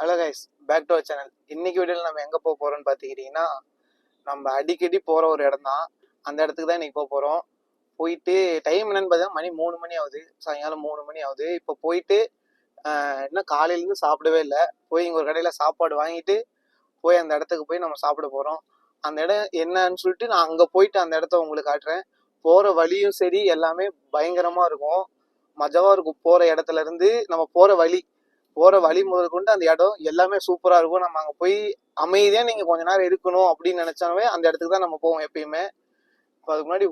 Hello guys, back to our channel. இன்னைக்கு வீடியோவில் நம்ம எங்கே போக போகிறோம்னு பார்த்துக்கிட்டிங்கன்னா, நம்ம அடிக்கடி போகிற ஒரு இடம் தான். அந்த இடத்துக்கு தான் இன்னைக்கு போக போகிறோம். போயிட்டு டைம் என்னன்னு பார்த்தா மணி 3 மணி ஆகுது, சாயங்காலம் 3 மணி ஆகுது. இப்போ போயிட்டு இன்னும் காலையிலேருந்து சாப்பிடவே இல்லை. போய் இங்கே ஒரு கடையில் சாப்பாடு வாங்கிட்டு போய் அந்த இடத்துக்கு போய் நம்ம சாப்பிட போகிறோம். அந்த இடம் என்னன்னு சொல்லிட்டு நான் அங்கே போயிட்டு அந்த இடத்த உங்களுக்கு காட்டுறேன். போகிற வழியும் சரி எல்லாமே பயங்கரமாக இருக்கும், மஜாவாக இருக்கும். போகிற இடத்துல இருந்து நம்ம போற வழி முதல் கொண்டு அந்த இடம் எல்லாமே சூப்பரா இருக்கும். நம்ம அங்க போய் அமைதியா நீங்க கொஞ்ச நேரம் இருக்கணும் அப்படின்னு நினைச்சாவே அந்த இடத்துக்கு தான் நம்ம போவோம் எப்பயுமே. அதுக்கு முன்னாடி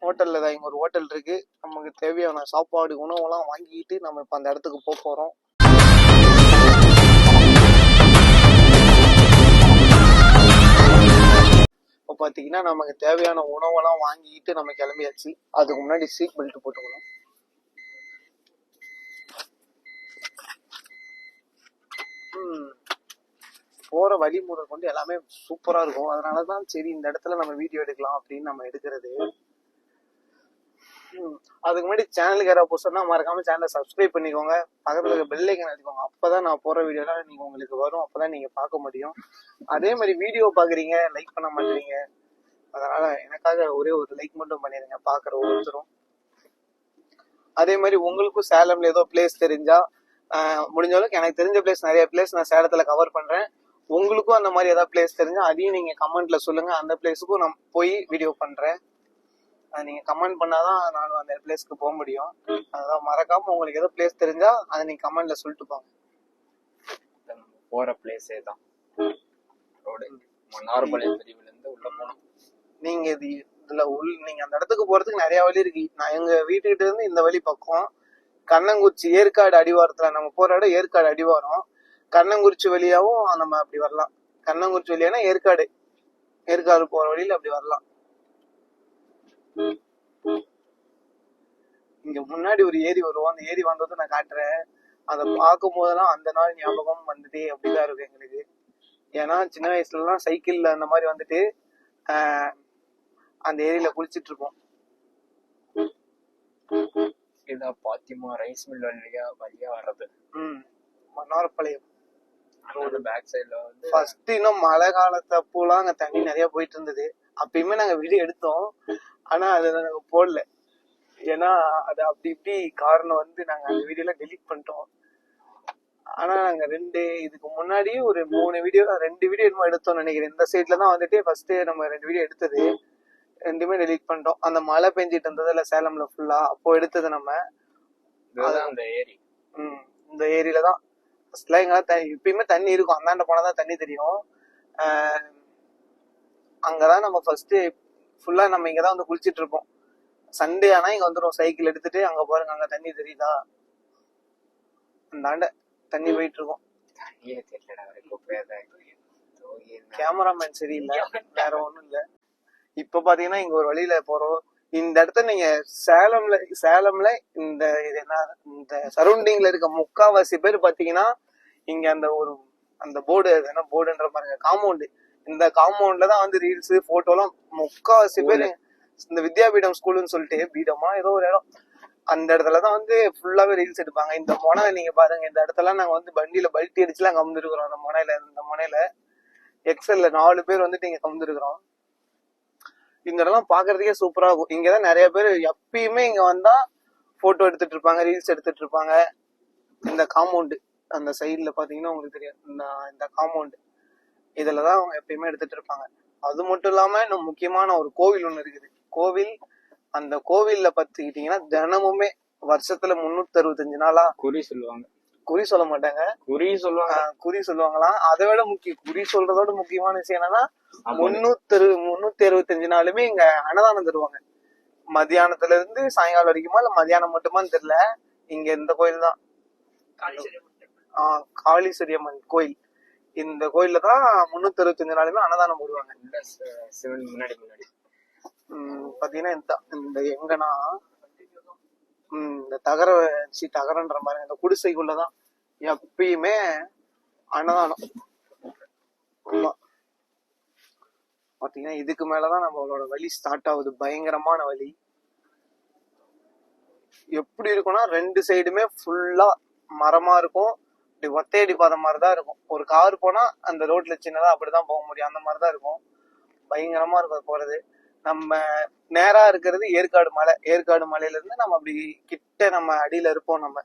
ஹோட்டல்ல தான் இங்க ஒரு ஹோட்டல் இருக்கு. நமக்கு தேவையான சாப்பாடு உணவெல்லாம் வாங்கிட்டு நம்ம இப்ப அந்த இடத்துக்கு போறோம். இப்போ பாத்தீங்கன்னா நமக்கு தேவையான உணவெல்லாம் வாங்கிட்டு நம்ம கிளம்பியாச்சு. அதுக்கு முன்னாடி சீட் பெல்ட் போட்டுக்கணும். போற வழிமுறை கொண்டு எல்லாமே சூப்பரா இருக்கும். அதனாலதான் சரி இந்த இடத்துல நம்ம வீடியோ எடுக்கலாம் அப்படின்னு நம்ம எடுக்கிறது. அதுக்கு முன்னாடி சேனலுக்கு யாராவது புதுசுனா மறக்காம சேனலை சப்ஸ்கிரைப் பண்ணிக்கோங்க, பக்கத்துல இருக்க பெல் ஐக்கன் அடிக்கோங்க. அப்பதான் நான் போற வீடியோலாம் நீங்க உங்களுக்கு வரும், அப்பதான் நீங்க பார்க்க முடியும். அதே மாதிரி வீடியோ பாக்குறீங்க, லைக் பண்ண மாட்டீங்க. அதனால எனக்காக ஒரே ஒரு லைக் மட்டும் பண்ணிருங்க பாக்குற ஒவ்வொருத்தரும். அதே மாதிரி உங்களுக்கும் சேலம்ல ஏதோ பிளேஸ் தெரிஞ்சா முடிஞ்ச அளவுக்கு, எனக்கு தெரிஞ்ச பிளேஸ் நிறைய பிளேஸ் நான் சேலத்துல கவர் பண்றேன். உங்களுக்கும் அந்த மாதிரி ஏதாவது பிளேஸ் தெரிஞ்சா அதையும் நீங்க கமெண்ட்ல சொல்லுங்க. அந்த பிளேஸுக்கும் நான் போய் வீடியோ பண்றேன். நீங்க கமெண்ட் பண்ணாதான் நானும் அந்த பிளேஸ்க்கு போக முடியும். அதான் மறக்காம உங்களுக்கு ஏதோ பிளேஸ் தெரிஞ்சா அதை நீங்க கமெண்ட்ல சொல்லிட்டு போங்க. போற பிளேஸே தான் ரோடு மன்னார்பாளையம் பிரிவுல இருந்து உள்ள போனோம். நீங்க நீங்க அந்த இடத்துக்கு போறதுக்கு நிறைய வழி இருக்கு. நான் எங்க வீட்டுக்கிட்ட இருந்து இந்த வழி பக்கம் கண்ணங்குறிச்சி ஏற்காடு அடிவாரத்துல நம்ம போற இடம் ஏற்காடு அடிவாரம். கண்ணங்குறிச்சி வழியாவும் நம்ம அப்படி வரலாம். கண்ணங்குறிச்சி வழியானா ஏற்காடு போற வழியில அப்படி வரலாம். இங்க முன்னாடி ஒரு ஏரி வரும், அந்த ஏரி வந்ததும் நான் காட்டுறேன். அதை பார்க்கும் போதெல்லாம் அந்த நாள் ஞாபகம் வந்துட்டே அப்படிதான் இருக்கு எங்களுக்கு. ஏன்னா சின்ன வயசுல எல்லாம் சைக்கிள்ல அந்த மாதிரி வந்துட்டு அந்த ஏரியில குளிச்சிட்டு இருப்போம். இதான் பாத்திமா ரைஸ் மில் வழியா வர்றது. மன்னார்பாளையம் பேக் சைடுல வந்து ஃபர்ஸ்ட் இன்னும் மழை காலத்தப்போலாம் அங்க தண்ணி நிறைய போயிட்டு இருந்தது. அப்பயுமே நாங்க வீடியோ எடுத்தோம், ஆனா அது நாங்க போடல. ஏன்னா அது அப்படி இப்படி காரணம் வந்து நாங்க அந்த வீடியோல டெலீட் பண்ணிட்டோம். ஆனா நாங்க இதுக்கு முன்னாடி ஒரு 2 வீடியோ என்னமோ எடுத்தோம்னு நினைக்கிறேன். இந்த சைட்ல தான் வந்துட்டு ஃபர்ஸ்ட் நம்ம 2 வீடியோ எடுத்தது. 2மே டெலீட் பண்ணிட்டோம். அந்த மழை பெஞ்சிட்டு இருந்ததுல சேலம்ல ஃபுல்லா, அப்போ எடுத்தது நம்ம. அந்த ஏரி இந்த ஏரியில தான் இப்பயுமே தண்ணி இருக்கும். அந்தாண்ட போனாதான் தண்ணி தெரியும். அங்கதான் நம்ம ஃபர்ஸ்ட் ஃபுல்லா நம்ம இங்கதான் வந்து குளிச்சிட்டு இருப்போம். சண்டே ஆனா இங்க வந்துடும் சைக்கிள் எடுத்துட்டு. அங்க பாருங்க, அங்க தண்ணி தெரியுதா? அந்தாண்ட தண்ணி போயிட்டு இருக்கும். கேமராமேன் சரியில்லை, வேற ஒண்ணும் இல்ல. இப்ப பாத்தீங்கன்னா இங்க ஒரு வழியில போறோம். இந்த இடத்த நீங்க சேலம்ல இந்த இந்த சரௌண்டிங்ல இருக்க முக்காவாசி பேர் பாத்தீங்கன்னா இங்க அந்த போர்டு என்ன போர்டுன்ற பாருங்க, காம்பவுண்டு. இந்த காம்பவுண்ட்ல தான் வந்து ரீல்ஸ் போட்டோ எல்லாம் முக்காவாசி பேர். இந்த வித்யாபீடம் ஸ்கூல்னு சொல்லிட்டு பீடமா ஏதோ ஒரு இடம், அந்த இடத்துலதான் வந்து ஃபுல்லாவே ரீல்ஸ் எடுப்பாங்க. இந்த முனை நீங்க பாருங்க, இந்த இடத்துல நாங்க வந்து வண்டியில பல்ட்டி அடிச்சுலாம் கம்ந்துருக்கிறோம். இந்த முனையில எக்ஸல்ல 4 பேர் வந்துட்டு இங்க கம்ந்துருக்கிறோம். இந்த இடம்லாம் பாக்குறதுக்கே சூப்பரா இருக்கும். இங்கதான் நிறைய பேர் எப்பயுமே இங்க வந்தா போட்டோ எடுத்துட்டு இருப்பாங்க, ரீல்ஸ் எடுத்துட்டு இருப்பாங்க. இந்த காம்பவுண்டு அந்த சைட்ல பாத்தீங்கன்னா உங்களுக்கு தெரியும், இந்த காம்பவுண்டு இதுலதான் அவங்க எப்பயுமே எடுத்துட்டு இருப்பாங்க. அது மட்டும் இல்லாம இன்னும் முக்கியமான ஒரு கோவில் ஒண்ணு இருக்குது. அந்த கோவில்ல பாத்துக்கிட்டீங்கன்னா தினமுமே வருஷத்துல 365 நாளா குறி சொல்ல மாட்டாங்க, குறி சொல்லுவாங்களாம். அதை விட குறி சொல்றதோட முக்கியமான விஷயம் என்னன்னா 365 நாளுமே இங்க அன்னதானம் தருவாங்க. மத்தியானத்துல இருந்து சாயங்காலம் வரைக்குமா இல்ல மத்தியானம் மட்டுமான்னு தெரியல. இங்க இந்த கோயில் தான் காளீஸ்வரியம்மன் கோயில். இந்த கோயில்ல தான் 365 நாளுமே அன்னதானம் போடுவாங்க. பாத்தீங்கன்னா இந்த எங்கன்னா இந்த தகரன்ற மாதிரி இந்த குடிசைக்குள்ளதான் எப்பயுமே அன்னதானம். பாத்தீங்கன்னா இதுக்கு மேலதான் நம்மளோட வழி ஸ்டார்ட் ஆகுது. பயங்கரமான வழி. எப்படி இருக்கும்னா 2 சைடுமே ஃபுல்லா மரமா இருக்கும். இப்படி ஒத்தையடி பாதை மாதிரிதான் இருக்கும். ஒரு கார் போனா அந்த ரோட்ல சின்னதா அப்படிதான் போக முடியும், அந்த மாதிரிதான் இருக்கும். பயங்கரமா இருக்கும் போறது. நம்ம நேரா இருக்கிறது ஏற்காடு மலை. ஏற்காடு மலையில இருந்து நம்ம அப்படி கிட்ட நம்ம அடியில இருப்போம். நம்ம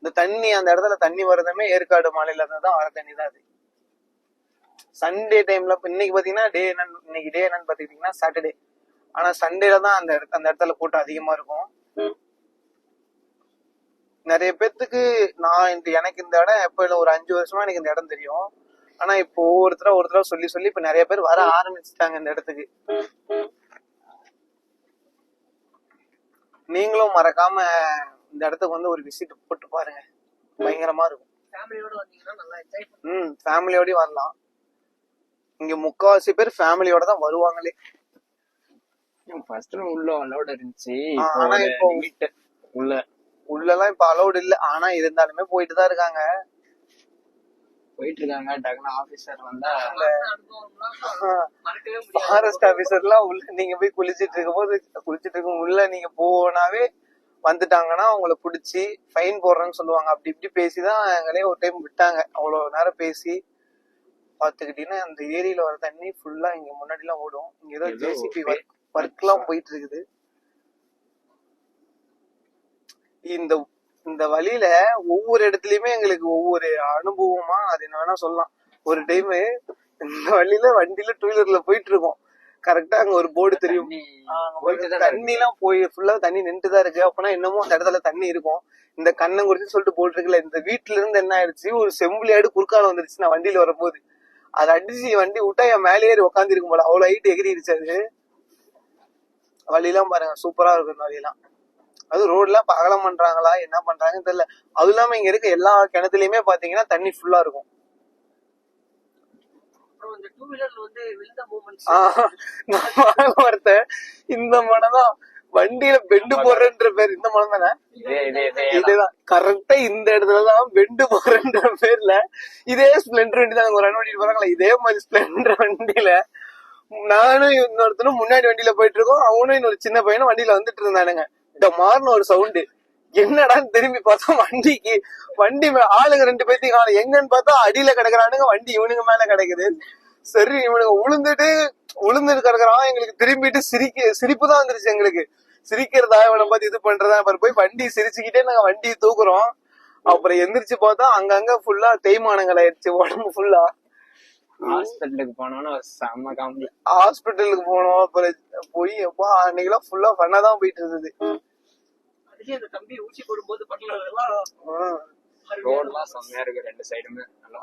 இந்த தண்ணி அந்த இடத்துல தண்ணி வரதுமே ஏற்காடு மலையில இருந்து தான் வர தண்ணி தான் அது. சண்டே டைம்ல இன்னைக்கு பாத்தீங்கன்னா இன்னைக்கு டே என்னன்னு பாத்தீங்கன்னா சாட்டர்டே. ஆனா சண்டேல தான் அந்த இடத்துல கூட்டம் அதிகமா இருக்கும். நிறைய பேர்த்துக்கு எனக்கு இந்த இடம் எப்ப இல்ல ஒரு 5 வருஷமா எனக்கு இந்த இடம் தெரியும். ஆனா இப்போ ஒவ்வொருத்தரா சொல்லி இப்ப நிறைய பேர் வர ஆரம்பிச்சுட்டாங்க இந்த இடத்துக்கு. நீங்களும் மறக்காம இந்த இடத்துக்கு வந்து ஒரு விசிட் போட்டு பாருங்க, பயங்கரமா இருக்கும். ஃபேமிலியோடய வரலாம். இங்க முக்காவாசி பேர் ஃபேமிலியோட தான் வருவாங்களே. ஃபர்ஸ்ட் உள்ள அலௌட் இருந்துச்சு, ஆனா இப்போ உள்ளலாம் இப்ப அலௌட் இல்ல. ஆனா இருந்தாலுமே போயிட்டு தான் இருக்காங்க. டக்குனு ஆபீசர் வந்தா ஃபாரஸ்ட் ஆபீசர்லாம் உள்ள நீங்க போய் குளிச்சிட்டு இருக்கும் உள்ள நீங்க போனாவே வந்துட்டாங்கன்னா அவங்கள புடிச்சு ஃபைன் போடுறேன்னு சொல்லுவாங்க. அப்படி இப்படி பேசிதான் எங்களே ஒரு டைம் விட்டாங்க. அவ்வளவு நேரம் பேசி பாத்துக்கிட்டீங்கன்னா அந்த ஏரியில வர தண்ணி ஃபுல்லா இங்க முன்னாடி எல்லாம் ஓடும். இங்க ஏதோ ஜேசிபி ஒர்க் எல்லாம் போயிட்டு இருக்குது. இந்த வழியில ஒவ்வொரு இடத்துலயுமே எங்களுக்கு ஒவ்வொரு அனுபவமா அது என்ன வேணா சொல்லலாம். ஒரு டைம் இந்த வழியில வண்டியில 2 வீலர்ல போயிட்டு இருக்கோம். கரெக்டா அங்க ஒரு போர்டு தெரியும், தண்ணி எல்லாம் போய் ஃபுல்லா தண்ணி நின்றுதான் இருக்கு. அப்பனா இன்னமும் அந்த இடத்துல தண்ணி இருக்கும். இந்த கண்ணன் குறிச்சு சொல்லிட்டு போட்டு இருக்குல்ல, இந்த வீட்டுல இருந்து என்ன ஆயிடுச்சு, ஒரு செம்பிளியாடு குறுக்கால வந்துருச்சு. நான் வண்டியில வரும்போது அதை அடிச்சு வண்டி விட்டா என் மேலே ஏறி உட்காந்து இருக்கும் போல, அவ்வளவு ஹைட் எகிரிடுச்சு அது. வழியெல்லாம் பாருங்க சூப்பரா இருக்கும். இந்த வழியெல்லாம் அது ரோட்லாம் அகலம் பண்றாங்களா என்ன பண்றாங்கன்னு தெரியல. அது இல்லாம இங்க இருக்க எல்லா கிணத்துலயுமே பாத்தீங்கன்னா தண்ணி ஃபுல்லா இருக்கும். ஒருத்தன் இந்த மனதான் வண்டியில பெண்டு போடுறன்ற பேர், இந்த மனம் தானே இதுதான் கரெக்டா இந்த இடத்துலதான் பெண்டு போடுறன்ற பேர்ல இதே ஸ்பிளெண்டர் வண்டி தான் ஒரு வண்டி போறாங்களா, இதே மாதிரி ஸ்பிளெண்டர் வண்டியில நானும் இன்னொருத்தனும் முன்னாடி வண்டியில போயிட்டு இருக்கோம். அவனும் இன்னொரு சின்ன பையனும் வண்டியில வந்துட்டு இருந்தானுங்க. இந்த மாறின ஒரு சவுண்டு என்னடான்னு திரும்பி பார்த்தா வண்டி ஆளுங்க 2 பேர்த்தையும் காணும். எங்கன்னு பார்த்தா அடியில கிடக்குறானுங்க, வண்டி இவனுங்க மேல கிடக்குது. சரி இவனுங்க உளுந்துட்டு கிடக்குறான். எங்களுக்கு திரும்பிட்டு சிரிப்பு தான் வந்துருச்சு. எங்களுக்கு சிரிக்கிறதா இவனை பார்த்து இது பண்றதா போய் வண்டி சிரிச்சுக்கிட்டே நாங்க வண்டியை தூக்குறோம். அப்புறம் எந்திரிச்சு பார்த்தா அங்கங்க ஃபுல்லா தேய்மானங்கள் ஆயிடுச்சு உடம்பு ஃபுல்லா. ஹாஸ்பிட்டலுக்கு போனோம். அப்புறம் போய் எப்பா அன்னைக்கெல்லாம் ஃபுல்லா பண்ணாதான் போயிட்டு இருந்தது. ஊசி போடும்போது ரோட்லாம் செம்மையா இருக்கு. 2 சைடுமே நல்லா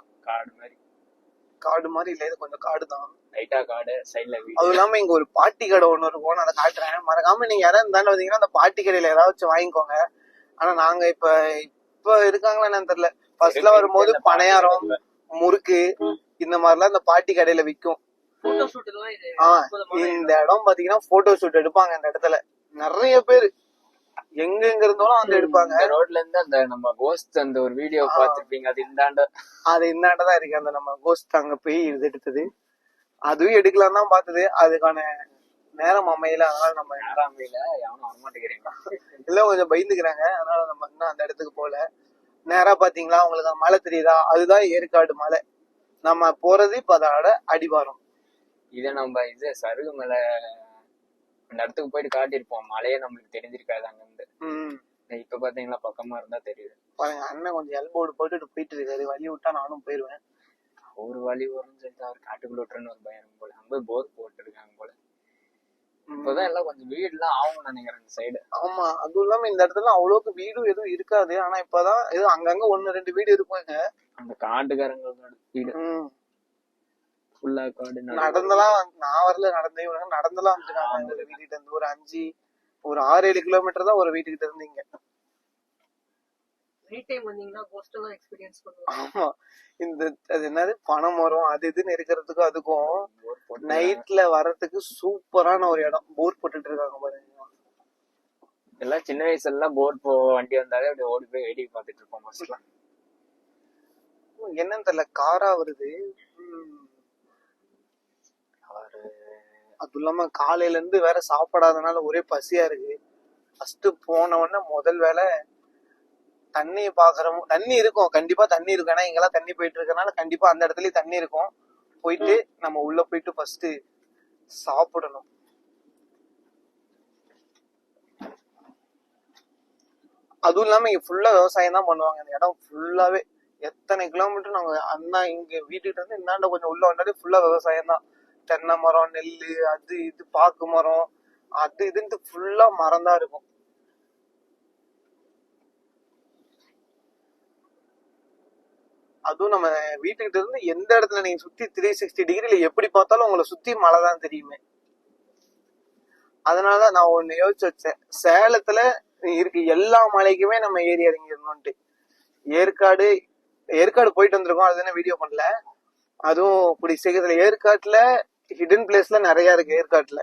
காடு மாதிரி இல்ல, இது கொஞ்சம் காடுதான், லைட்டா காடு சைடுல வீடு. அதுவும் இல்லாம இங்க ஒரு பாட்டி கடை ஒண்ணு இருக்கும், நான் அதை காட்டுறேன். மறக்காம நீங்க யாராவது இருந்தாலும் வந்தீங்கன்னா அந்த பாட்டி கடையில ஏதாச்சும் வாங்கிக்கோங்க. ஆனா நாங்க இப்ப இருக்காங்களா என்னன்னு தெரியல. ஃபர்ஸ்ட்ல வரும்போது பனையாரம் முறுக்கு இந்த மாதிரிலாம் இந்த பாட்டி கடையில விக்கும். இந்த இடம் பாத்தீங்கன்னா போட்டோ ஷூட் எடுப்பாங்க. இந்த இடத்துல நிறைய பேரு எங்க இருந்தாலும் அங்க எடுப்பாங்க. ரோட்ல இருந்து அந்த நம்ம கோஸ்ட் அந்த ஒரு வீடியோ பாத்துருப்பீங்க, அது இந்தாண்டதான் இருக்கு. அந்த நம்ம கோஸ்ட் அங்க போய் இது எடுத்தது, அதுவும் எடுக்கலாம் தான் பார்த்தது. அதுக்கான நேரம் அமையல, அதனால நம்ம யாரும் வரமாட்டேங்கிறீங்களா எல்லாம் கொஞ்சம் பயந்துக்கிறாங்க. அதனால நம்ம இன்னும் அந்த இடத்துக்கு போல. நேரா பாத்தீங்களா உங்களுக்கு மலை தெரியுதா, அதுதான் ஏற்காடு மலை. நம்ம போறது இப்ப அதோட அடிவாரம். இத நம்ம சருகு மலை அந்த இடத்துக்கு போயிட்டு காட்டிருப்போம். மழையே நம்மளுக்கு தெரிஞ்சிருக்காது அங்க இருந்து. இப்ப பாத்தீங்களா பக்கமா இருந்தா தெரியுது. பாருங்க அண்ணன் கொஞ்சம் எல்போர்டு போயிட்டு இருக்காரு. வழி விட்டா நானும் போயிருவேன். ஒரு வழி வரும்னு சொல்லிட்டு அவர் காட்டுக்குள்ள விட்டுறன்னு ஒரு பயம் போல. அங்க போர் போட்டு இருக்காங்க போல. இப்பதான் எல்லாம் கொஞ்சம் வீடு எல்லாம் ஆகும் நினைக்கிறேன் இந்த சைடு. ஆமா, அதுவும் இல்லாம இந்த இடத்துல அவ்வளவுக்கு வீடும் எதுவும் இருக்காது. ஆனா இப்பதான் ஏதோ அங்கங்க 1-2 வீடு இருக்குங்க. அந்த காட்டுக்காரங்களோட வீடு ஃபுல்லா காடு. நடந்தெல்லாம் நான் வரல, நடந்தெல்லாம் வந்துருக்காங்க. ஒரு வீட்டுல இருந்து ஒரு 6-7 கிலோமீட்டர் தான் ஒரு வீட்டுக்கிட்ட இருந்து இங்க. ஆமா, அது என்னது பனைமரம் அது இதுன்னு இருக்கிறதுக்கும் அதுக்கும் நைட்ல வர்றதுக்கு சூப்பரான ஒரு இடம். போர் போட்டுட்டு இருக்காங்க பாருங்க. எல்லாம் சின்ன வயசுல எல்லாம் போர் வண்டி வந்தாலே அப்படி ஓடி போய் வேடிக்கை பார்த்துட்டு இருப்போம். ஃபர்ஸ்ட்லாம் என்னன்னு தெரியல, காரா வருது. அது இல்லாம காலையில இருந்து வேற சாப்பிடாதனால ஒரே பசியா இருக்கு. ஃபர்ஸ்ட் போன உடனே முதல் வேலை தண்ணி பாக்குறோம், தண்ணி இருக்கும், கண்டிப்பா தண்ணி இருக்கும். ஏன்னா இங்கெல்லாம் தண்ணி போயிட்டு இருக்கனால கண்டிப்பா அந்த இடத்துலயும் தண்ணி இருக்கும். போயிட்டு நம்ம உள்ள போயிட்டு ஃபர்ஸ்ட் சாப்பிடணும். அதுவும் இல்லாம இங்க ஃபுல்லா விவசாயம் தான் பண்ணுவாங்க. இந்த இடம் ஃபுல்லாவே எத்தனை கிலோமீட்டர் நாங்க அண்ணா இங்க வீட்டுக்கிட்ட இருந்து இந்தாண்ட கொஞ்சம் உள்ள வந்தாலே ஃபுல்லா விவசாயம் தான். தென்னை மரம், நெல்லு, அது இது பாக்கு மரம், அது இதுன்ட்டு ஃபுல்லா மரம் தான் இருக்கும். அதுவும் நம்ம வீட்டுக்கிட்ட இருந்து எந்த இடத்துல நீங்க சுத்தி 360 டிகிரில எப்படி பார்த்தாலும் உங்களை சுத்தி மழை தான் தெரியுமே. அதனாலதான் நான் ஒண்ணு யோசிச்சு வச்சேன், சேலத்துல இருக்கு எல்லா மலைக்குமே நம்ம ஏறி இறங்கிடணும்ட்டு. ஏற்காடு ஏற்காடு போயிட்டு வந்திருக்கோம், அதுதானே வீடியோ பண்ணல. அதுவும் இப்படி சீக்கிரத்துல ஏற்காட்டுல ஹிடன் பிளேஸ்ல நிறைய இருக்கு. ஏற்காட்டுல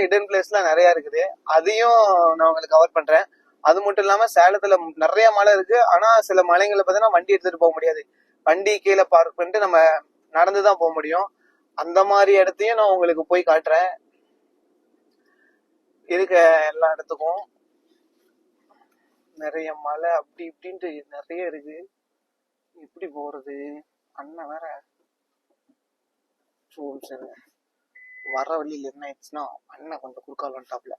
ஹிடன் பிளேஸ்ல நிறைய இருக்குது, அதையும் நான் உங்களுக்கு கவர் பண்றேன். அது மட்டும் இல்லாம சேலத்துல நிறைய மலை இருக்கு. ஆனா சில மலைங்களை பார்த்தீங்கன்னா வண்டி எடுத்துட்டு போக முடியாது, வண்டி கீழே பார்க் பண்ணிட்டு நம்ம நடந்துதான் போக முடியும். அந்த மாதிரி இடத்தையும் நான் உங்களுக்கு போய் காட்டுறேன். இருக்க எல்லா இடத்துக்கும் நிறைய மலை அப்படி இப்படின்ட்டு நிறைய இருக்கு. எப்படி போறது? அண்ணன் வேற வர வழியில என்ன ஆயிடுச்சுன்னா, அண்ணன் கொஞ்சம் குறுக்கால் வந்துட்டாப்ல.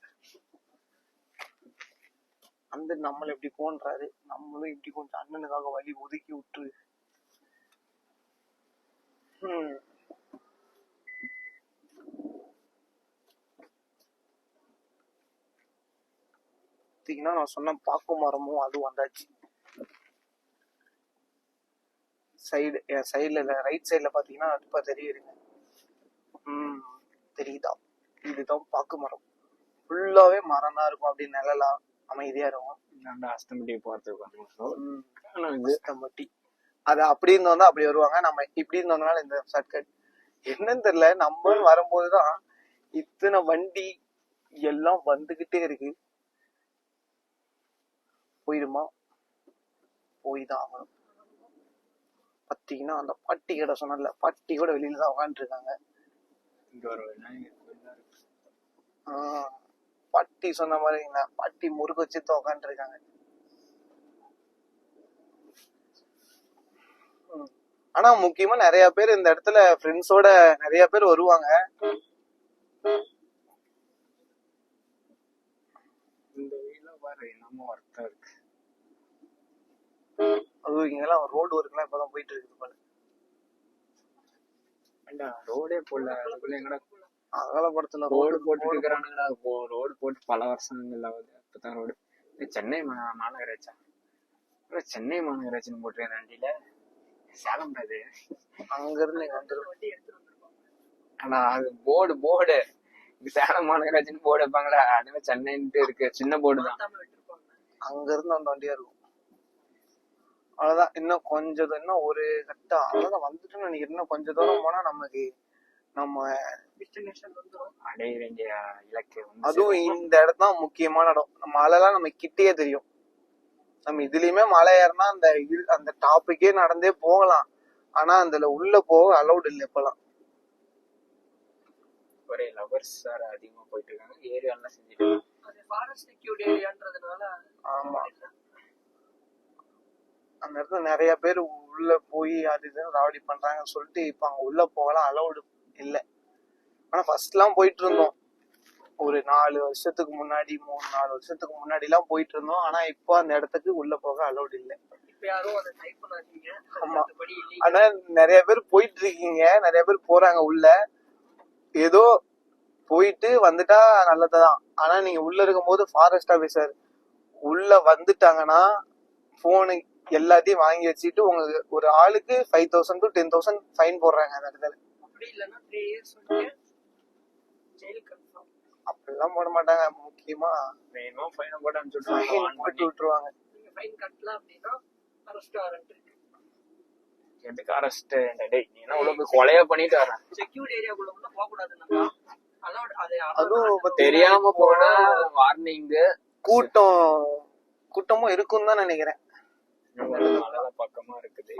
அந்த நம்மள எப்படி போன்றாரு, நம்மளும் இப்படி கொஞ்சம் அண்ணனுக்காக வழி ஒதுக்கி விட்டு நான் சொன்ன பாக்கு மரமும் அது வந்தாச்சு. சைடு என் சைடுல ரைட் சைடுல பாத்தீங்கன்னா இப்ப தெரியுதுங்க. தெரியுதா? இதுதான் பாக்கு மரம். ஃபுல்லாவே மரம் தான் இருக்கும், அப்படி நிழலா அமைதியா இருக்கும். அஸ்தம்பட்டி போறதுக்கு அஸ்தம்பட்டி அது அப்படி இருந்தோம்னா அப்படி வருவாங்க, நம்ம இப்படி இருந்தோம்னால இந்த ஷார்ட்கட். என்னன்னு தெரியல, நம்ம வரும்போதுதான் இத்தனை வண்டி எல்லாம் வந்துகிட்டே இருக்கு. போயிடுமா? போய்தான் ஆகணும். பாத்தீங்கன்னா அந்த பாட்டி கடை சொன்னல, பாட்டி கூட வெளியில தான் உட்காந்துட்டு இருக்காங்க. பாட்டி சொன்ன மாதிரி பாட்டி முறுக்கு வச்சு உட்காந்துட்டு இருக்காங்க. ஆனா முக்கியமா நிறைய பேர் இந்த இடத்துல ஃப்ரெண்ட்ஸோட நிறைய பேர் வருவாங்க. அதுவும் இங்கெல்லாம் ரோடு ஒர்க்லாம் இப்பதான் போயிட்டு இருக்குது போல. ரோடே போடல, அகலப்படுத்தல ரோடு போட்டு இருக்கிறானுங்களா. ரோடு போட்டு பல வருஷங்கள் ஆகுது. அப்பதான் ரோடு. சென்னை மாநகராட்சி, சென்னை மாநகராட்சின்னு போட்டுருக்கேன் வண்டியில. சேலம் அது அங்க இருந்து ஆனா அது போர்டு சேலம் மாநகராட்சின்னு போர்டு வைப்பாங்களா, அதுவே சென்னைன்ட்டு இருக்கு, சின்ன போர்டு தான். அங்க இருந்து அந்த வண்டியா இருக்கும். அவ்வளவுதான், இன்னும் கொஞ்சம் இன்னும் ஒரு கட்டா அவ்வளவுதான் வந்துட்டுன்னு நினைக்கிறேன். இன்னும் கொஞ்சம் தூரம் போனா நமக்கு நம்ம அடைய வேண்டிய இலக்கு. அதுவும் இந்த இடம் தான் முக்கியமான இடம். மலைலாம் நம்ம கிட்டே தெரியும். நம்ம இதுலயுமே மலை ஏறினா அந்த டாப்புக்கே நடந்தே போகலாம். ஆனா அதுல உள்ள போக அலௌட் இல்லை இப்பெல்லாம். ஒரே லவர்ஸ் சார் அதிகமா போயிட்டு இருக்காங்க. ஏரியாலாம் செஞ்சுட்டு ஆமா, அந்த இடத்துல நிறைய பேர் உள்ள போய் அது இதுன்னு ராவடி பண்றாங்கன்னு சொல்லிட்டு இப்ப அங்க உள்ள போகலாம் அலௌடு இல்லை. ஆனா ஃபர்ஸ்ட் எல்லாம் போயிட்டு இருந்தோம், ஒரு 4 வருஷத்துக்கு முன்னாடி 3-4 வருஷத்துக்கு முன்னாடி எல்லாம் போயிட்டு இருந்தோம். ஆனா இப்போ அந்த இடத்துக்கு உள்ள போக அலௌட் இல்லை. ஆமா, ஆனா நிறைய பேர் போயிட்டு இருக்கீங்க, நிறைய பேர் போறாங்க உள்ள. ஏதோ போயிட்டு வந்துட்டா நல்லதுதான். ஆனா நீங்க உள்ள இருக்கும் போது ஃபாரஸ்ட் ஆபீசர் உள்ள வந்துட்டாங்கன்னா போனு எல்லாத்தையும் வாங்கி வச்சுட்டு உங்களுக்கு ஒரு ஆளுக்கு 5,000 to 10,000 ஃபைன் போடுறாங்க அந்த இடத்துல. அப்படிலாம் போட மாட்டாங்க. முக்கியமா போட்டு விட்டுருவாங்க. எதுக்கு அரெஸ்ட்? கொலையா பண்ணிட்டு வரேன். அதுவும் தெரியாம போன வார்னிங். கூட்டமும் இருக்கும் தான் நினைக்கிறேன். பக்கமா இருக்குது.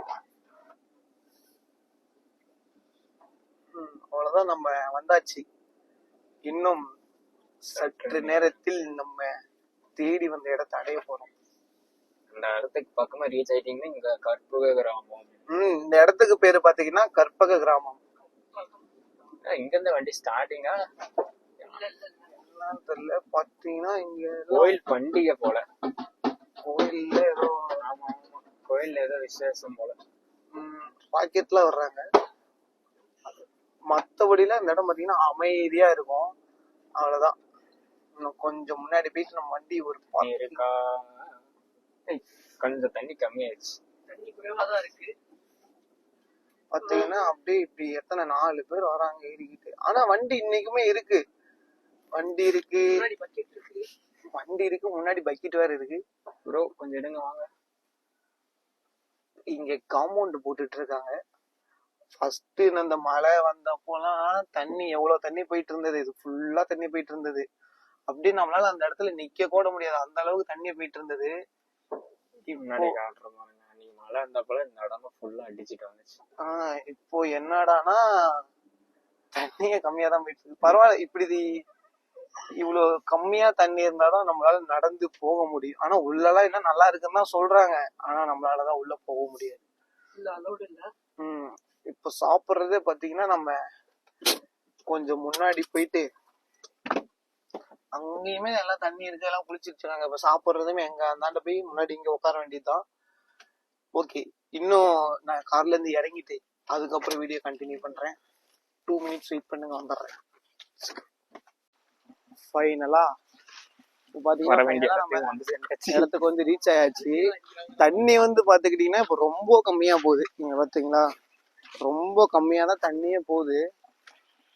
அவ்வளவுதான், நம்ம வந்தாச்சு. இன்னும் சற்று நேரத்தில் நம்ம தேடி வந்த இடத்தை அடைய போறோம். அந்த இடத்துக்கு பக்கமா ரீச் ஆயிட்டீங்கன்னா இங்க கற்பக கிராமம். இந்த இடத்துக்கு பேரு பாத்தீங்கன்னா கற்பக கிராமம். இங்க இருந்து வண்டி ஸ்டார்டிங்கா தெரியல. பாத்தீங்கன்னா இங்க கோயில் பண்டிகை போல. கோயில்ல ஏதோ கோயில்ல ஏதோ விசேஷம் போல. பாக்கெட்ல வர்றாங்க. மத்தபடியில இந்த இடம் பாத்தீங்கன்னா அமைதியா இருக்கும். அவ்வளவுதான். இன்னும் கொஞ்சம் முன்னாடி போயிட்டு நம்ம வண்டி ஒரு இருக்கா, கொஞ்சம் தண்ணி கம்மியாயிடுச்சு. தண்ணி குறைவாதான் இருக்கு. பாத்தீங்கன்னா அப்படியே இப்படி எத்தனை 4 பேர் வராங்க ஏறிக்கிட்டு. ஆனா வண்டி இன்னைக்குமே இருக்கு. வண்டி இருக்கு, வண்டி இருக்கு, முன்னாடி பக்கெட் வேற இருக்கு. ப்ரோ கொஞ்சம் எடுங்க வாங்க. இங்க காம்பவுண்ட் போட்டுட்டு இருக்காங்க. ஃபர்ஸ்ட் அந்த மழை வந்தப்போலாம் தண்ணி எவ்வளவு தண்ணி போயிட்டு இருந்தது. இது ஃபுல்லா தண்ணி போயிட்டு இருந்தது. அப்படி நம்மளால அந்த இடத்துல நிக்க கூட முடியாது, அந்த அளவுக்கு தண்ணி போயிட்டு இருந்தது. முன்னாடி காட்டுற மாதிரி நீங்க மழை இருந்தப்பல இந்த இடம் ஃபுல்லா அடிச்சுட்டு வந்துச்சு. இப்போ என்னடானா தண்ணியே கம்மியா தான் போயிட்டு இருக்கு. பரவாயில்ல, இப்படி இவ்வளவு கம்மியா தண்ணி இருந்தாதான் நம்மளால நடந்து போக முடியும். ஆனா உள்ளலாம் என்ன நல்லா இருக்குன்னு தான் சொல்றாங்க. ஆனா நம்மளாலதான் உள்ள போக முடியாது. இப்ப சாப்பிடுறதே பாத்தீங்கன்னா நம்ம கொஞ்சம் முன்னாடி போயிட்டு அங்கேயுமே எல்லாம் தண்ணி இருக்கு, எல்லாம் குளிச்சிருச்சாங்க. இப்ப சாப்பிடுறதுமே எங்க அந்தாண்ட போய் முன்னாடி இங்க உட்கார வேண்டியதுதான். ஓகே, இன்னும் நான் கார்ல இருந்து இறங்கிட்டு அதுக்கப்புறம் வீடியோ கண்டினியூ பண்றேன். 2 minutes வெயிட் பண்ணுங்க, வந்துடுறேன். ஃபைனலா இடத்துக்கு வந்து ரீச் ஆயாச்சு. தண்ணி வந்து பாத்துக்கிட்டீங்கன்னா இப்ப ரொம்ப கம்மியா போகுது. நீங்க பாத்தீங்களா, ரொம்ப கம்மியா தான் தண்ணியே போகுது.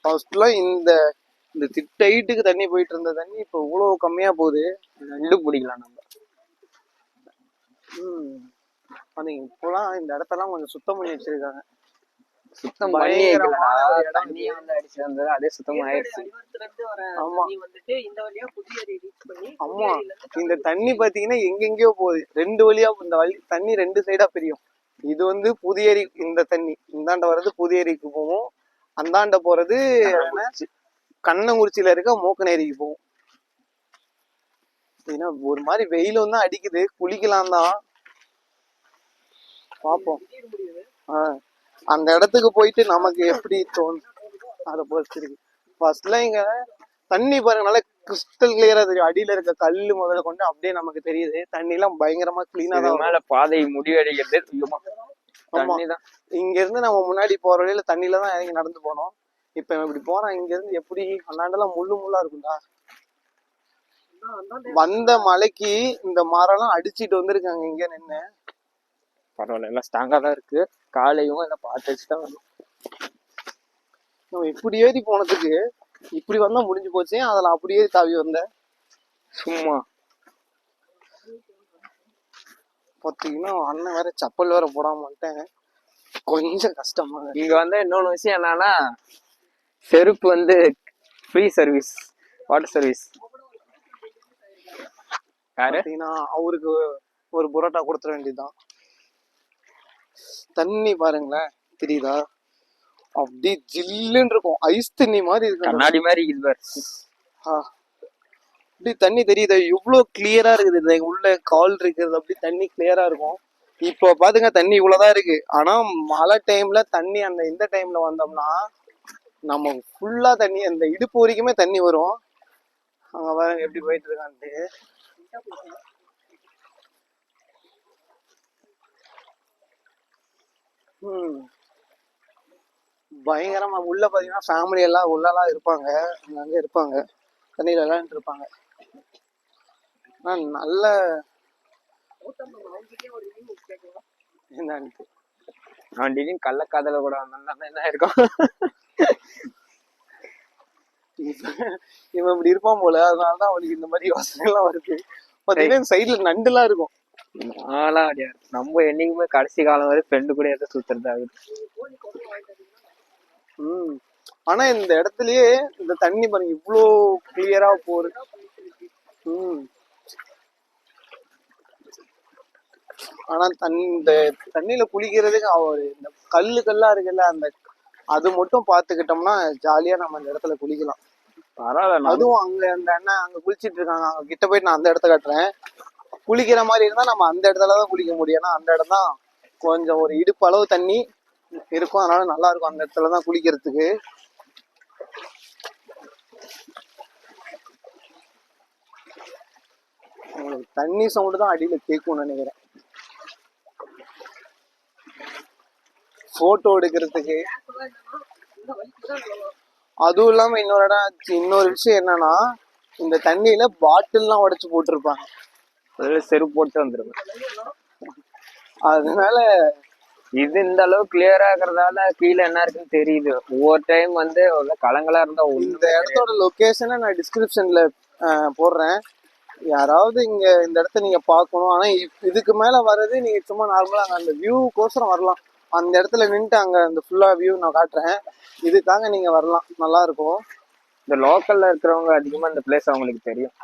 ஃபர்ஸ்ட்லாம் இந்த திட்டைட்டுக்கு தண்ணி போயிட்டு இருந்த தண்ணி இப்ப இவ்வளவு கம்மியா போகுது. நண்டு பிடிக்கலாம் நம்ம. இப்பெல்லாம் இந்த இடத்தெல்லாம் கொஞ்சம் சுத்தம் பண்ணி வச்சிருக்காங்க. சுத்தம் பண்ணி தண்ணியை வந்து அடிச்சு வந்தது அதே சுத்தம் ஆயிடுச்சு. ஆமா ஆமா, இந்த தண்ணி பாத்தீங்கன்னா எங்கெங்கயோ போகுது. 2 வழியா இந்த வழி தண்ணி 2 சைடா பிரியும். இது வந்து புதியேரி, இந்த தண்ணி இந்தாண்ட வர்றது புதியேரிக்கு போகும், அந்தாண்ட போறது கண்ணங்குறிச்சியில இருக்க மூக்கநேரிக்கு போகும். ஒரு மாதிரி வெயிலும் தான் அடிக்குது, குளிக்கலாம் தான் பாப்போம். அந்த இடத்துக்கு போயிட்டு நமக்கு எப்படி தோணும் அதை பொறுத்து இருக்கு. ஃபர்ஸ்ட்ல இங்க தண்ணி பாருங்க நல்லா கிறிஸ்டல் கிளியரா தெரியும். அடியில இருக்க கல்லு முதல்ல கொண்டு அப்படியே நமக்கு தெரியுது. தண்ணி எல்லாம் பயங்கரமா கிளீனா தான். மேல பாதை முடிவடைகிறது. இங்க இருந்து நம்ம முன்னாடி போற வழியில தண்ணியில தான் இறங்கி நடந்து போனோம். இப்ப இப்படி போறோம். இங்க இருந்து எப்படி அந்தாண்டெல்லாம் முள்ளா இருக்கும்டா. வந்த மலைக்கு இந்த மரம் எல்லாம் அடிச்சுட்டு வந்திருக்காங்க இங்க நின்று. பரவாயில்ல, எல்லாம் ஸ்ட்ராங்கா தான் இருக்கு. காலையும் எல்லாம் பார்த்து வச்சுதான் வரணும். நம்ம இப்படி ஏறி போனதுக்கு இப்படி வந்தா முடிஞ்சு போச்சு. அதுல அப்படியே தாவி வந்த சும்மா பாத்தீங்கன்னா அண்ணன் வேற செப்பல் வேற போடாம வந்துட்டேன். கொஞ்சம் கஷ்டமா. இங்க வந்து இன்னொன்னு விஷயம் என்னன்னா, செருப்பு வந்து ஃப்ரீ சர்வீஸ், வாட்டர் சர்வீஸ். பாத்தீங்கன்னா அவருக்கு ஒரு புரோட்டா கொடுத்துட வேண்டியதுதான். தண்ணி பாருங்களேன், தெரியுதா, அப்படி ஜில்லுன்னு இருக்கும். ஐஸ் தண்ணி மாதிரி இருக்கு, கண்ணாடி மாதிரி இது. அப்படி தண்ணி தெரியுதா, இவ்வளவு கிளியரா இருக்குது. உள்ள கால் இருக்கிறது அப்படி தண்ணி கிளியரா இருக்கும். இப்போ பாத்துங்க தண்ணி இவ்வளவுதான் இருக்கு. ஆனா மழை டைம்ல தண்ணி இந்த டைம்ல வந்தோம்னா நம்ம ஃபுல்லா தண்ணி அந்த இடுப்பு வரைக்குமே தண்ணி வரும். அங்க பாருங்க எப்படி போயிட்டு இருக்கான்ட்டு. பயங்கரமா உள்ள பாத்தீங்கன்னா ஃபேமிலி எல்லாம் உள்ளலாம் இருப்பாங்க, அங்க இருப்பாங்க, தண்ணியில எல்லாம் இருப்பாங்க. நல்ல கள்ளக்காதல கூட என்ன இருக்கும். இவன் இப்படி இருப்பான் போல, அதனாலதான் அவனுக்கு இந்த மாதிரி யோசனை எல்லாம் வருது. பாத்தீங்கன்னா சைட்ல நண்டு எல்லாம் இருக்கும். நம்ம என்னைக்குமே கடைசி காலம் வரை ஃப்ரெண்டு கூட எதை சுத்துறது ஆகுது. ஆனா இந்த இடத்துலயே இந்த தண்ணி பாருங்க இவ்வளோ கிளியரா போகுது. ஆனா இந்த தண்ணியில குளிக்கிறதுக்கு இந்த கல்லா இருக்குல்ல, அந்த அது மட்டும் பாத்துக்கிட்டோம்னா ஜாலியா நம்ம இந்த இடத்துல குளிக்கலாம். பரவாயில்ல. அதுவும் அங்க அந்த அண்ணன் அங்க குளிச்சிட்டு இருக்காங்க, அங்க கிட்ட போயிட்டு நான் அந்த இடத்த காட்டுறேன். குளிக்கிற மாதிரி இருந்தா நம்ம அந்த இடத்துலதான் குளிக்க முடியும். ஏன்னா அந்த இடம் தான் கொஞ்சம் ஒரு இடுப்பு அளவு தண்ணி இருக்கும், அதனால நல்லா இருக்கும் அந்த இடத்துலதான் குளிக்கிறதுக்கு. உங்களுக்கு தண்ணி சவுண்டு தான் அடியில கேட்கும்னு நினைக்கிறேன். போட்டோ எடுக்கிறதுக்கு. அதுவும் இல்லாம இன்னொரு விஷயம் என்னன்னா, இந்த தண்ணியில பாட்டில்லாம் உடைச்சு போட்டிருப்பாங்க. செருப்பு போட்டு வந்துருங்க. அதனால இது இந்த அளவு கிளியரா இருக்கிறதால கீழே என்ன இருக்குன்னு தெரியுது. ஒவ்வொரு டைம் வந்து கலங்களா இருந்தா இந்த இடத்தோட லொகேஷனை நான் டிஸ்கிரிப்ஷன்ல போடுறேன். யாராவது இந்த இடத்த நீங்க பார்க்கணும். ஆனா இதுக்கு மேல வர்றது நீங்க சும்மா நார்மலா அந்த வியூக்கோசரம் வரலாம். அந்த இடத்துல நின்றுட்டு அங்க அந்த ஃபுல்லா வியூ நான் காட்டுறேன். இதுக்காக நீங்க வரலாம், நல்லா இருக்கும். இந்த லோக்கல்ல இருக்கிறவங்க அதிகமா இந்த பிளேஸ் அவங்களுக்கு தெரியும்.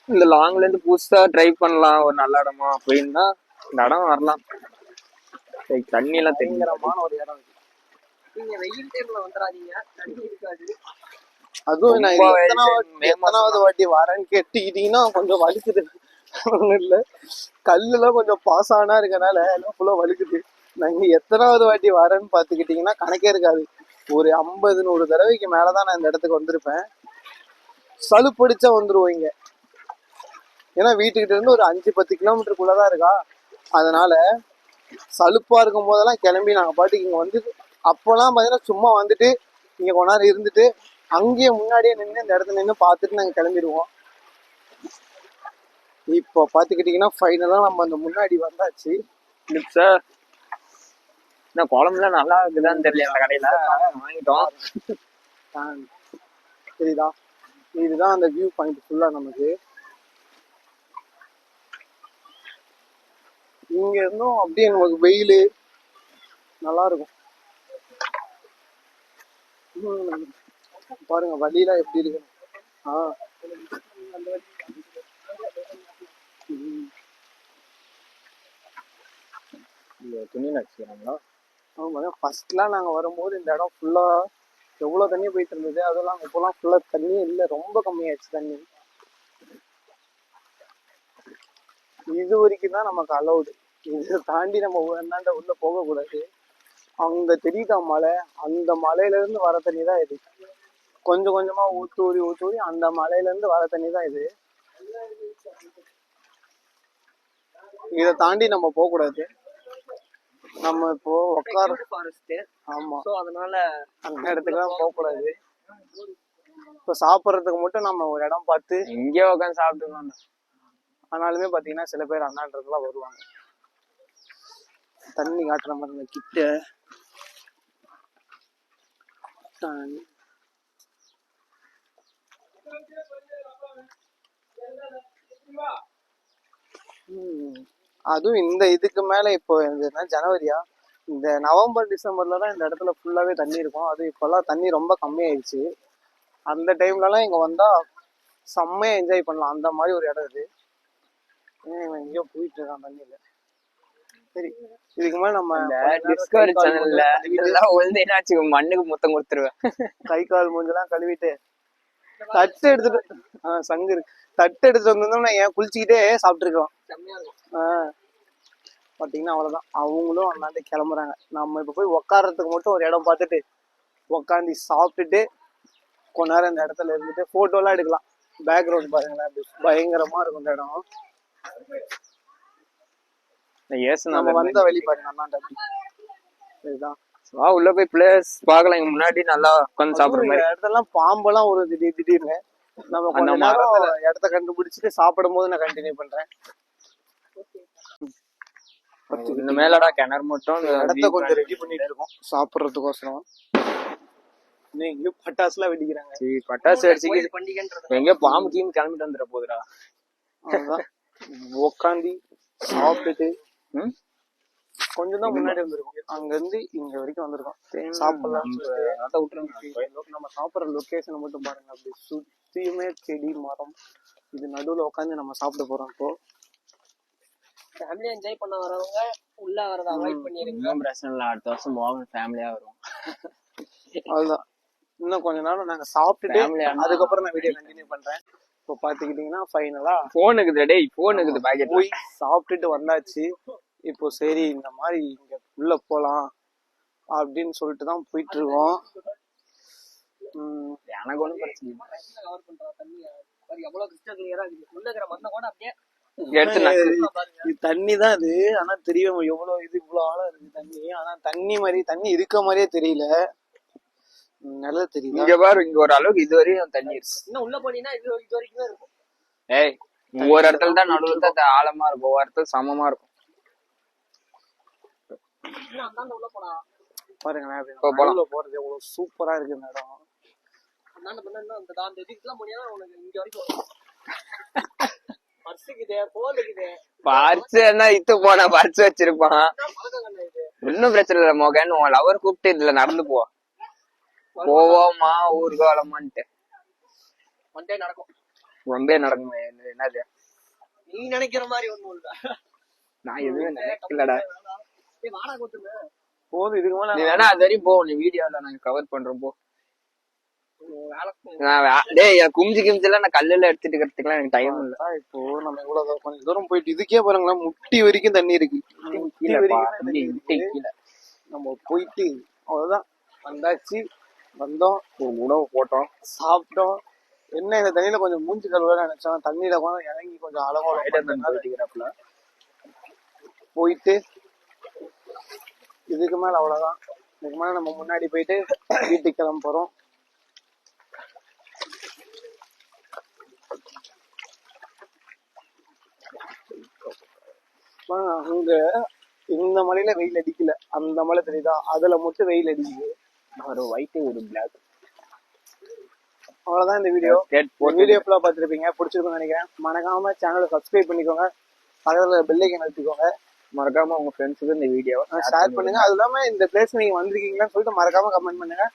இந்த லாங்ல இருந்து புதுசா ட்ரை பண்ணலாம் ஒரு நல்ல இடமா அப்படின்னா இந்த இடம் வரலாம். தண்ணி எல்லாம் பயங்கரமான ஒரு இடம். நீங்க வெயில் டைம்ல வந்துடாதீங்க, தண்ணி இருக்காது. அதுவும் நான் எத்தனாவது வாட்டி வரேன்னு கேட்டுக்கிட்டீங்கன்னா கொஞ்சம் வலிக்குது. ஒண்ணும் இல்ல, கல்லுலாம் கொஞ்சம் பாசானா இருக்கனால எல்லாம் ஃபுல்லா வலிக்குது. நாங்க எத்தனாவது வாட்டி வரேன்னு பாத்துக்கிட்டீங்கன்னா கணக்கே இருக்காது. ஒரு 50-100 தடவைக்கு மேலதான் நான் இந்த இடத்துக்கு வந்திருப்பேன். சலுப்படிச்சா வந்துருவோம். ஏன்னா வீட்டுக்கிட்ட இருந்து ஒரு 5-10 கிலோமீட்டருக்குள்ளதான் இருக்கா. அதனால சலுப்பா இருக்கும் போதெல்லாம் கிளம்பி நாங்க பாட்டுக்கு இங்க வந்து, அப்பெல்லாம் பாத்தீங்கன்னா சும்மா வந்துட்டு இங்க கொஞ்ச நேரம் இருந்துட்டு அங்கேயே முன்னாடியே நின்று இந்த இடத்துல நின்று பார்த்துட்டு நாங்க கிளம்பிடுவோம். இப்போ பாத்துக்கிட்டீங்கன்னா ஃபைனலா நம்ம அந்த முன்னாடி வந்தாச்சு. சார் என்ன குழம்புலாம் நல்லா இருக்குதான்னு தெரியல, அந்த கடையில வாங்கிட்டோம். சரிதா, இதுதான் அந்த வியூ பாயிண்ட் ஃபுல்லா. நமக்கு இங்க இருந்தும் அப்படியே நமக்கு வெயில் நல்லா இருக்கும். பாருங்க வழியெல்லாம் எப்படி இருக்கு. துணி நடிச்சுக்கிறாங்களா? ஆமா, ஃபர்ஸ்ட்லாம் நாங்க வரும்போது இந்த இடம் ஃபுல்லா எவ்வளவு தண்ணி போயிட்டு இருந்தது. அதெல்லாம் இப்பெல்லாம் ஃபுல்லா தண்ணியே இல்லை, ரொம்ப கம்மியாயிடுச்சு தண்ணி. இது வரைக்கும் தான் நமக்கு அலௌடு. இதை தாண்டி நம்ம என்னாண்ட உள்ள போக கூடாது. அங்க தெரியுதா மலை, அந்த மலையில இருந்து வர தண்ணி தான் இது. கொஞ்சம் கொஞ்சமா ஊத்தூரி அந்த மலையில இருந்து வர தண்ணி தான் இது. இதை தாண்டி நம்ம போக கூடாது. நம்ம இப்போ ஆமா, அதனால அந்த இடத்துக்குலாம் போக கூடாது. இப்ப சாப்பிட்றதுக்கு மட்டும் நம்ம ஒரு இடம் பார்த்து இங்கே உட்காந்து சாப்பிட்டுக்கலாம். ஆனாலுமே பாத்தீங்கன்னா சில பேர் அண்ணான்றதுலாம் வருவாங்க. தண்ணி காட்டுற மாதிரி கிட்ட அதுவும் இந்த இதுக்கு மேல இப்போ ஜனவரியா, இந்த நவம்பர் டிசம்பர்ல தான் இந்த இடத்துல ஃபுல்லாவே தண்ணி இருக்கும். அது இப்பெல்லாம் தண்ணி ரொம்ப கம்மியாயிடுச்சு. அந்த டைம்லலாம் இங்க வந்தா செம்மையா என்ஜாய் பண்ணலாம். அந்த மாதிரி ஒரு இடம் இது. எங்கேயோ போயிட்டு இருக்கான் தண்ணியில. சரி, இதுக்கு மேல நம்ம டிஸ்கவரி சேனல்ல இதெல்லாம் ஒழுந்தேனாச்சு மண்ணுக்கு முத்தம் கொடுத்துருவேன். கை கால் மூஞ்செல்லாம் கழுவிட்டு தட்டு எடுத்துட்டு சங்கு இருக்கு, தட்டு எடுத்துட்டு வந்திருந்தோம்னா ஏன் குளிச்சுக்கிட்டே சாப்பிட்டுருக்கோம். பாத்தீங்கன்னா அவ்வளவுதான், அவங்களும் அண்ணாண்டு கிளம்புறாங்க. நம்ம இப்ப போய் உக்காடுறதுக்கு மட்டும் ஒரு இடம் பார்த்துட்டு உக்காந்து சாப்பிட்டுட்டு கொஞ்ச நேரம் இந்த இடத்துல இருந்துட்டு போட்டோ எல்லாம் எடுக்கலாம். பேக்ரவுண்ட் பாருங்களேன், அப்படி பயங்கரமா இருக்கும் இந்த இடம். நம்ம வந்த வழி பாருங்க அண்ணாண்ட. இதுதான் உள்ள போய் பிளேஸ் பார்க்கலாம். முன்னாடி நல்லா உட்காந்து சாப்பிடுற மாதிரி இடத்தெல்லாம் பாம்பெல்லாம் ஒரு திடீர்னு நம்ம கொஞ்ச நேரம் இடத்த கண்டுபிடிச்சிட்டு சாப்பிடும் போது நான் கண்டினியூ பண்றேன். இந்த மேலடா கிணறு மட்டும் இடத்த கொஞ்சம் ரெடி பண்ணிட்டு இருக்கோம் சாப்பிடுறதுக்கோசரம். எங்கேயும் பட்டாசு எல்லாம் வெடிக்கிறாங்க. பட்டாசு வெடிச்சு எங்கேயோ பாம்பு கீம் கிளம்பிட்டு வந்துட போகுதுடா. உக்காந்தி சாப்பிட்டுட்டு கொஞ்சம் தான் முன்னாடி வந்திருக்கோம். அங்க இருந்து இங்க வரைக்கும் வந்திருக்கோம். சாப்பிடலாம் நம்ம சாப்பிடுற லொகேஷனை மட்டும் பாருங்க. அப்படி சுத்தியுமே செடி மரம், இது நடுவுல உட்காந்து நம்ம சாப்பிட போறோம். இப்போ ஃபேமிலி என்ஜாய் பண்ண வரவங்க உள்ள வரத அவாய்ட் பண்ணிருங்க. பிரச்சனை இல்லை, அடுத்த வருஷம் போவாங்க ஃபேமிலியா வரும். அதுதான் இன்னும் கொஞ்ச நேரம் நாங்க சாப்பிட்டுட்டு Family ஆனா அதுக்கப்புறம் நான் வீடியோ கண்டினியூ பண்றேன். இப்போ பாத்துக்கிட்டீங்கன்னா ஃபைனலா போன் இருக்குது டேய், போன் இருக்குது பாக்கெட். போய் சாப்பிட்டுட்டு வந்தாச்சு. இப்போ சரி இந்த மாதிரி இங்க உள்ள போலாம் அப்படின்னு சொல்லிட்டு தான் போயிட்டு இருக்கோம். எனக்கு ஒண்ணும் பிரச்சனை இல்லை. கவர் பண்றா தண்ணியா பாரு எவ்வளவு கிறிஸ்டல் கிளியரா இருக்கு. உள்ள இருக்கிற மண்ணை கூட அப்படியே இது தண்ணி தான் இது. ஆனா தெரியும் எவ்வளவு இது இவ்வளவு ஆழம் இருக்கு தண்ணி. ஆனா தண்ணி இருக்க மாதிரியே தெரியல. நல்லா தெரியும். இங்க பாரு, இங்க ஒரு அளவுக்கு இது வரையும் தண்ணி இருக்கு. இன்னும் உள்ள போனீங்கன்னா இது வரைக்கும் தான் இருக்கும். ஏய், ஒவ்வொரு இடத்துல தான் நடுவுல தான் ஆழமா இருக்கும், ஒவ்வொரு இடத்துல சமமா இருக்கும். இன்னும் அந்தாண்ட உள்ள போனா பாருங்களேன் போறது எவ்வளவு சூப்பரா இருக்கு இந்த இடம். அந்தாண்ட பண்ணா அந்த இதுக்கெல்லாம் போனீங்கன்னா உனக்கு இங்க வரைக்கும் பர்ஸுக்குதே போன் இருக்குதே. பர்ஸ் என்ன இத்து போனா பர்ஸ் வச்சிருப்பான். இன்னும் பிரச்சனை இல்லை மோகன், உன் லவர் கூப்பிட்டு இதுல நடந்து போவோமா ஊர்காலமான்ட்டு ஒன்டே நடக்கும். ரொம்ப நடக்கும். என்னது நீ நினைக்கிற மாதிரி ஒண்ணும் இல்ல. நான் எதுவுமே நினைக்கலடா. வாடா கொடுத்துருங்க போதும். இதுக்கு மேல நீ வேணா அது வரையும் போ, நீ வீடியோல நாங்க கவர் பண்றோம் போ. டேய், குமிஞ்சு கிமிஞ்செல்லாம் நான் கல்லுல எடுத்துட்டு இருக்கிறதுக்குலாம் எனக்கு டைம் இல்ல. இப்போ நம்ம இவ்வளவு கொஞ்சம் தூரம் போயிட்டு இதுக்கே பாருங்களேன் முட்டி வரைக்கும் தண்ணி இருக்கு. நம்ம போயிட்டு அவ்வளவுதான் வந்தாச்சு. வந்தோம், ஒரு உணவு போட்டோம், சாப்பிட்டோம். என்ன இந்த தண்ணியில கொஞ்சம் மூஞ்சி கழுவ நினைச்சோம். தண்ணியில கொஞ்சம் இறங்கி கொஞ்சம் அழகா போயிட்டு இதுக்கு மேல அவ்வளவுதான். இதுக்கு மேல நம்ம முன்னாடி போயிட்டு வீட்டுக்கு கிளம்ப போறோம். அங்க இந்த மலையில வெயில் அடிக்கல, அந்த மலை தெரியுதா, அதுல மட்டும் வெயில் அடிக்குது. ஒரு ஒயிட் ஒரு பிளாக். அவ்வளவுதான் இந்த வீடியோ. வீடியோ ஃபுல்லா பார்த்துருப்பீங்க, பிடிச்சிருக்கும்னு நினைக்கிறேன். மறக்காம சேனலை சப்ஸ்கிரைப் பண்ணிக்கோங்க, பக்கத்துல பெல் ஐகான் அழுத்திக்கோங்க. மறக்காம உங்க ஃப்ரெண்ட்ஸுக்கு இந்த வீடியோவை ஷேர் பண்ணுங்க. அது இல்லாம இந்த பிளேஸ் நீங்க வந்திருக்கீங்களான்னு சொல்லிட்டு மறக்காம கமெண்ட் பண்ணுங்க.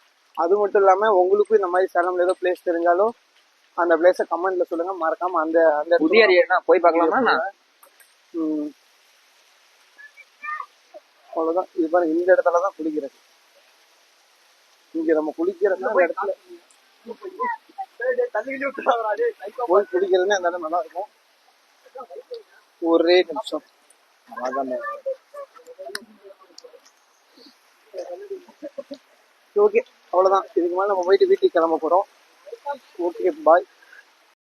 அது மட்டும் இல்லாம உங்களுக்கும் இந்த மாதிரி சேலம்ல ஏதோ பிளேஸ் தெரிஞ்சாலும் அந்த பிளேஸ கமெண்ட்ல சொல்லுங்க. மறக்காம அந்த அந்த புதிய ஏரியா போய் பார்க்கலாமா? அவ்வளவுதான். இது பாருங்க, இந்த இடத்துலதான் குளிக்கிறது. இங்க நம்ம குளிக்கிறதுனா அந்த இடத்துல போய் குளிக்கிறதுனா அந்த இடம் நல்லா இருக்கும். ஒரே நிமிஷம். ஓகே, அவ்வளவுதான். இதுக்கு மேல நம்ம போயிட்டு வீட்டுக்கு கிளம்ப போறோம். ஓகே, பாய்.